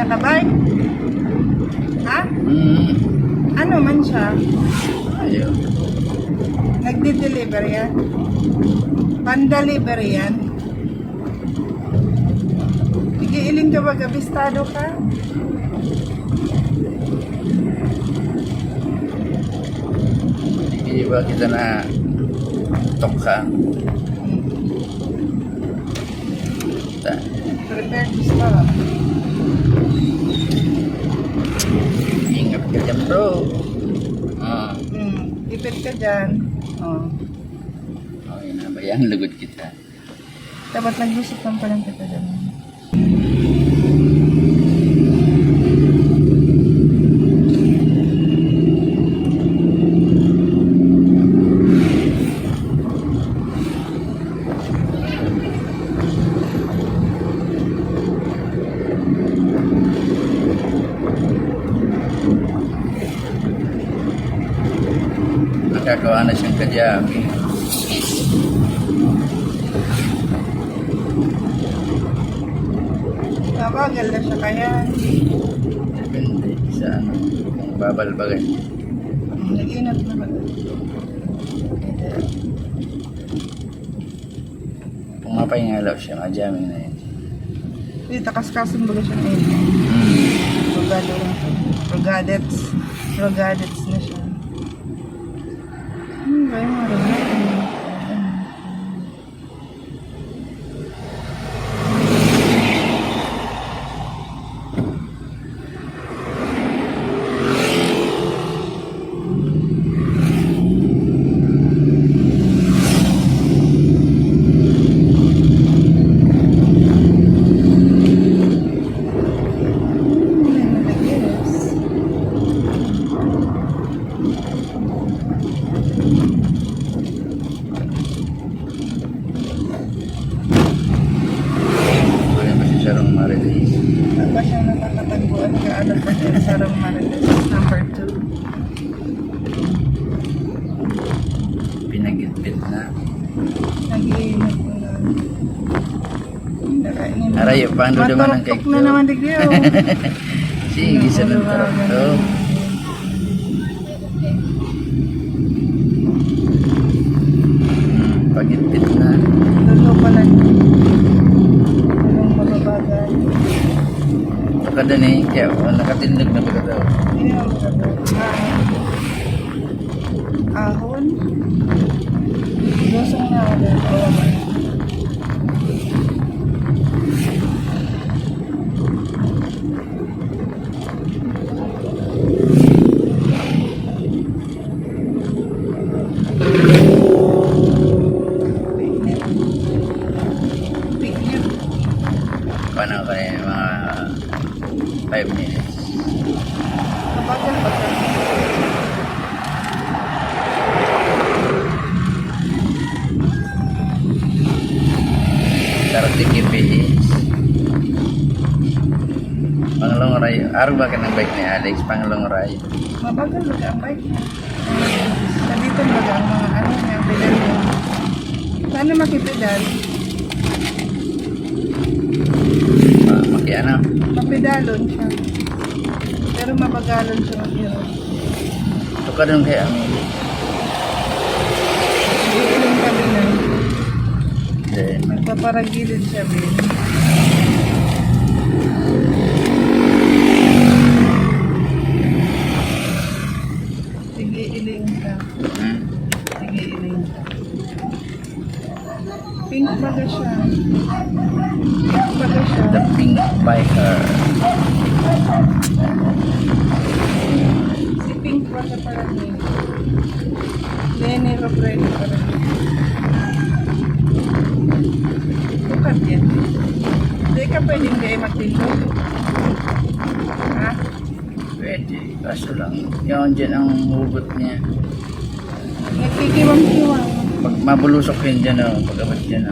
Nakabike? Ha? Ano man siya? Ayun. Nagdi-deliver yan? Pan-deliver yan? Igiiling ka ba? Gabistado ka? Hindi ba kita na tokha? Prepare to stop. Ingat ka dyan, bro. Ipit ka dyan. Oh. Okay na, bayang lugod kita. Dapat naglusot lang pa lang kita dyan. Nakagawa na siyang kadyami. Nabagal na siya kaya. Depende sa ano, kung babalbagan. Nag-inat na ba? Kung mapahingalaw siya, madyaming na yun. Hindi, takas-kasin ba siya ngayon? Rogado lang siya. Rogadets na siya. Ba yung mga rogado? Kaya ba si Sharon Marites? Ba siyang nakakatagpuan ka? Ano pa siya sa Rong Marites? Number 2. Pinagitbit na. Nag-iinat ko na. Arayo, paano naman ang Maturok cake na to? naman digyo. Sige, sa ng tarap to. Pagitbit na. Dulo pa lang. Anong mababagay? Kada na eh, kaya nakatindog na ba daw? Hindi naman magagawa. Ahon. Dosang na ako dahil kawaman. Pignet. Paano kaya mga 5 minutes? Kabagal pa siya. Tarot di KPS. Pangalong ray. Araw ba ka ng bike ni Alex? Pangalong ray. Mabagal ba ang bike niya? Nandito ba ang mga ano niya, pedal niya? Paano makipedal? Makiana. Mapedalon siya. Pero mabagalon siya mag-hero. Ito ka doon kaya. Iiling kami na. Then, Magpaparagilid siya, Ben. Sige, iling ka. Sige, iling ka. Pink baga siya. Pink baga siya. the pink biker. Si Pink baga pala niya. Lenny Robredo pala niya. Bukat yan. Hindi ka pwedeng kayo magtindog. Ha? Pwede. Kaso lang, yun dyan ang hugot niya. Nagkikiwang-kiwang. Pag mabulusok yun dyan, pag-abot dyan,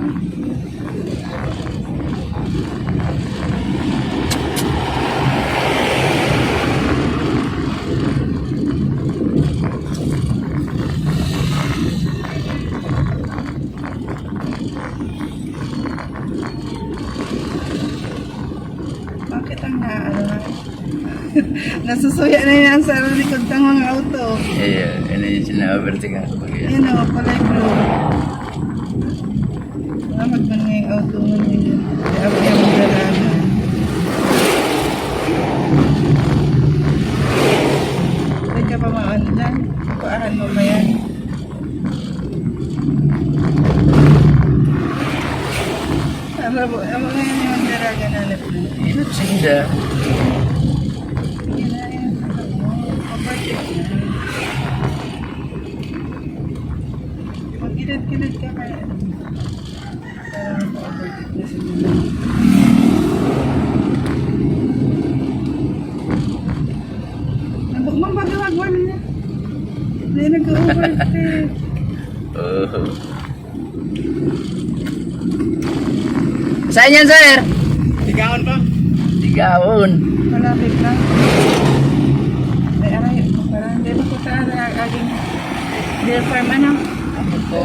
Bakit ang nasusuya na yan sa likod ng mga auto. Ini yung sina-overtake ako. Yan o, kulay blue. Salamat man nga yung auto mo nila. Kaya ako yung magdalaga. Hindi ka pa maano dyan. Paahan mo ba yan? Ang mga yan yung dalaga na natin. Inot sinda. Yan na yan. Overtake na. Magkilid-kilid ka kaya. Parang overtake na siguro. Nabukmang bagawagwan niya. Hindi nag-overtake. Oh. Saan yan, sir? Tigaon pa? Tigaon. Malapit lang. Ay, aray. Parang hindi mo ko saan ang aging deer farm ano? Ako po.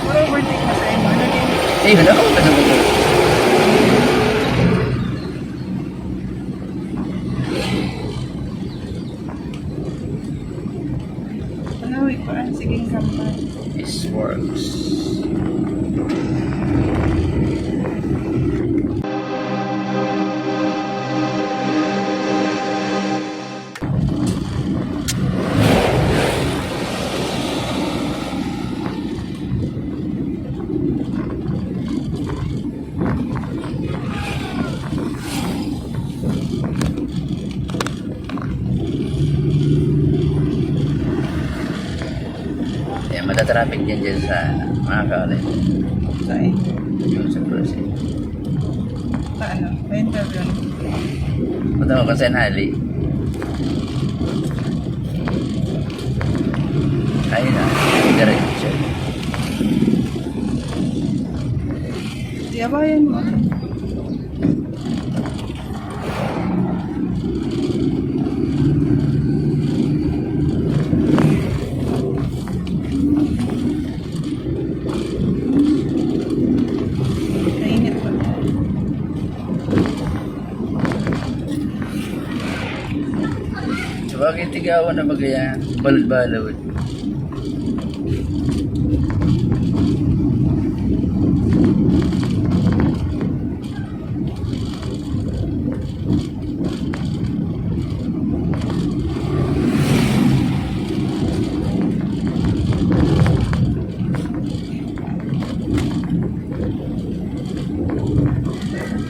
Puro overtake na sa imo. Ano din? Eh, wala ko. Ano ba ito? Panawi ko ang siging kampan. This works. Yan, matatraffic yan dyan sa mga kaulay. Sa imo. Yung sa crossing. Sa ano? May interview. Punta mo kung saan hali. Ayun na. Diretso. Diyabayan mo. Nainit pa. Sabagay tigawan na bagaya. Balad-balad.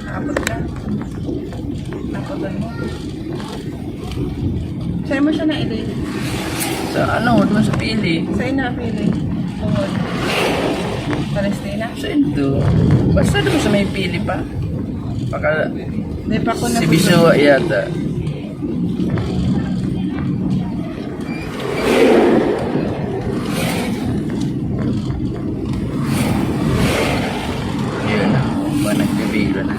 Nakapot ka. Napotan mo. Sa'yo mo siya na ilay. Sa ano, doon sa pili. Sa'yo na pili. Tungod. Palestina. Sa ito. Basta doon sa may pili pa. Baka Hindi pa ko na. si Bisua yata. Yun na. Ba nagbibiro na.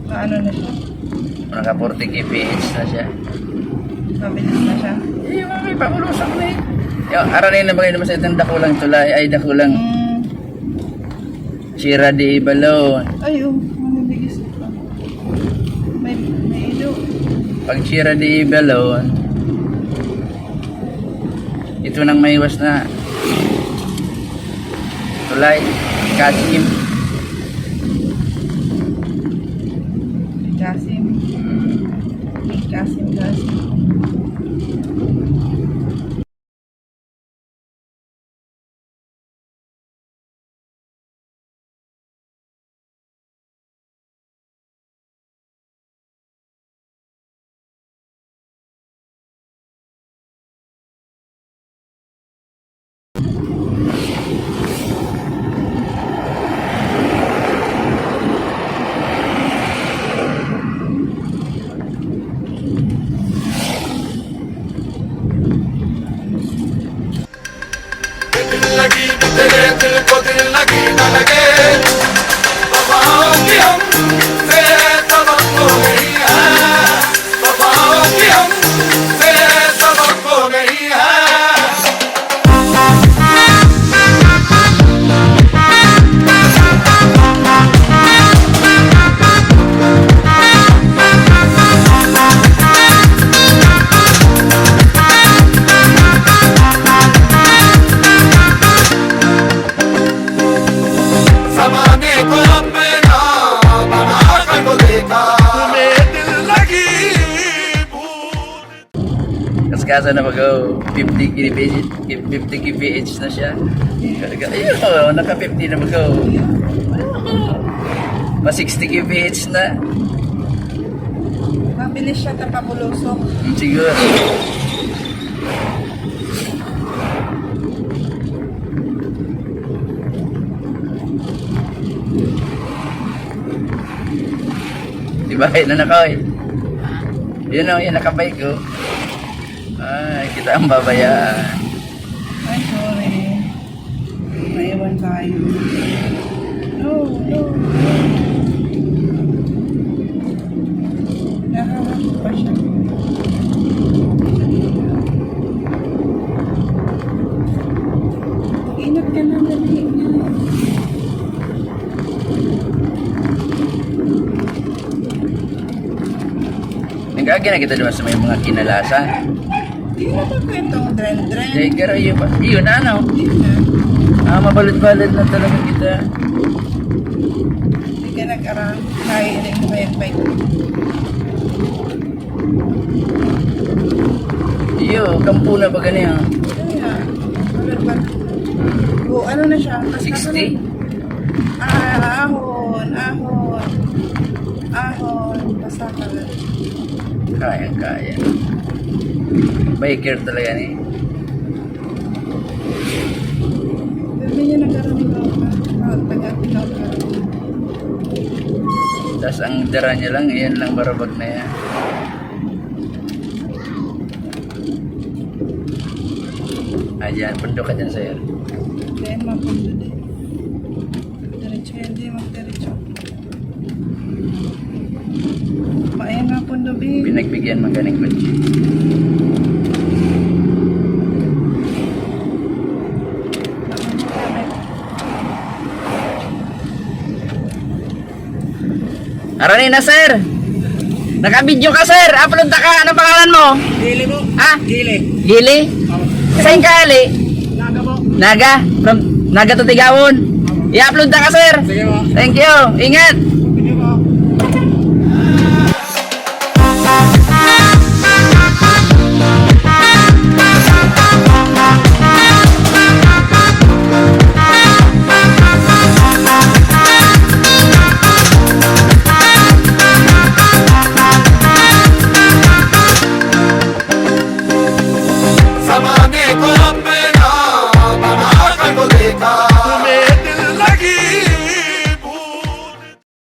Ano na siya? Naka 40 kph na siya. Mabilis na siya. Eh, may pakulusok na eh. Yung aranin na bagay naman sa itong dakulang tulay. Ay, dakulang Sierra de Ibalon. Ay, oh. Mabilis pa. May ilo. Pag Sierra de Ibalon, ito nang maiwas na tulay. Kasim. Kasim. Kasim. लगी तेरे दिल को दिल लगी न लगे वफाओं की हमसे तवक्को नहीं है वफाओं की हमसे तवक्को kaskasa na mag 50 kph na siya. Ayun, naka 50 na mag pa 60 kph na. Mabilis siya tapabulusok. Siguro. Dibahay na nakaw eh. Yun o, yun nakabay ko. Ay, kita ang babayaan. Ay, sorry. Maiwan tayo. No, no. Nahawak ko pa siya. Ingat ka na, dali. Nagkagin na kita naman sa may mga kinalasan. Di na ba kwentong dren-dren? Dahil kara yun pa. Yun ano. Di na. Mabalad-balad na talaga kita. Di ka nag-arang. Kaya na yung bike. Iyo, kampo na ba ganyan? Kaya, balad-balad. O, ano na siya? 60? Ahon. Basta ka lang. Kaya. Biker talaga ni. Sabi niya nagkaroon ng taga-tinaw ka. Tapos ang dara niya lang, iyan lang barabag na yan. Ayan, pundo ka dyan sa'yo. Then, mapundo din. Diretso yan, di magdiretso. Mayan mapundo, babe. Pinagbigyan magaling kutsi. Arani na sir! Naka-video ka sir! Upload na ka! Anong pangalan mo? Gili mo. Ha? Gili. Gili? Saan ka ali? Naga mo. Naga? From Naga to Tigawon? I-upload na ka sir! Sige mo. Thank you! Ingat!